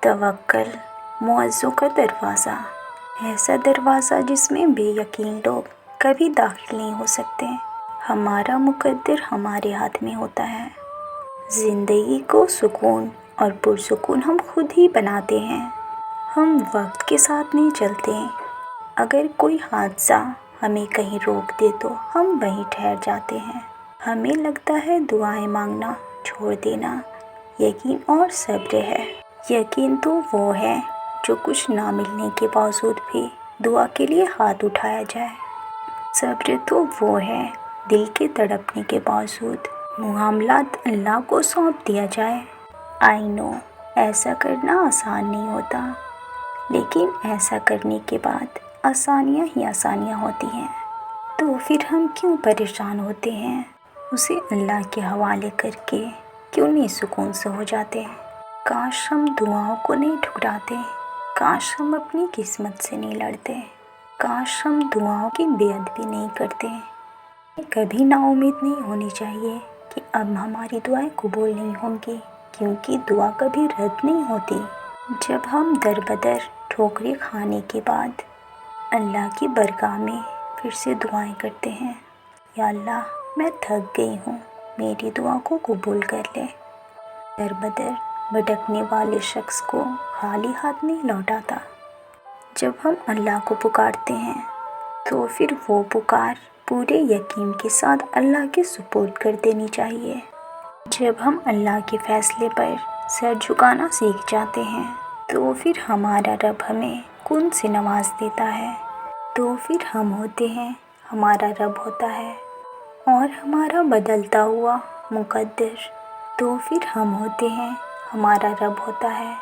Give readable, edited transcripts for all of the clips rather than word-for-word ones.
توکل معزوں کا دروازہ، ایسا دروازہ جس میں بے یقین لوگ کبھی داخل نہیں ہو سکتے۔ ہمارا مقدر ہمارے ہاتھ میں ہوتا ہے۔ زندگی کو سکون اور پرسکون ہم خود ہی بناتے ہیں۔ ہم وقت کے ساتھ نہیں چلتے۔ اگر کوئی حادثہ ہمیں کہیں روک دے تو ہم وہیں ٹھہر جاتے ہیں۔ ہمیں لگتا ہے دعائیں مانگنا چھوڑ دینا یقین اور صبر ہے۔ یقین تو وہ ہے جو کچھ نہ ملنے کے باوجود بھی دعا کے لیے ہاتھ اٹھایا جائے۔ صبر تو وہ ہے دل کے تڑپنے کے باوجود معاملات اللہ کو سونپ دیا جائے۔ آئی نو ایسا کرنا آسان نہیں ہوتا، لیکن ایسا کرنے کے بعد آسانیاں ہی آسانیاں ہوتی ہیں۔ تو پھر ہم کیوں پریشان ہوتے ہیں؟ اسے اللہ کے حوالے کر کے کیوں نہیں سکون سے ہو جاتے؟ کاش ہم دعاؤں کو نہیں ٹھکراتے، کاش ہم اپنی قسمت سے نہیں لڑتے، کاش ہم دعاؤں کی بے ادبی نہیں کرتے۔ کبھی نا امید نہیں ہونی چاہیے کہ اب ہماری دعائیں قبول نہیں ہوں گی، کیونکہ دعا کبھی رد نہیں ہوتی۔ جب ہم در بدر ٹھوکریں کھانے کے بعد اللہ کی بارگاہ میں پھر سے دعائیں کرتے ہیں، یا اللہ میں تھک گئی ہوں، میری دعا کو قبول کر لے۔ در بدر بھٹکنے والے شخص کو خالی ہاتھ نہیں لوٹاتا۔ جب ہم اللہ کو پکارتے ہیں تو پھر وہ پکار پورے یقین کے ساتھ اللہ کے سپرد کر دینی چاہیے۔ جب ہم اللہ کے فیصلے پر سر جھکانا سیکھ جاتے ہیں تو پھر ہمارا رب ہمیں کون سے نواز دیتا ہے۔ تو پھر ہم ہوتے ہیں، ہمارا رب ہوتا ہے اور ہمارا بدلتا ہوا مقدر۔ تو پھر ہم ہوتے ہیں، ہمارا رب ہوتا ہے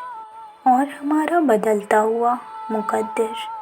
اور ہمارا بدلتا ہوا مقدر۔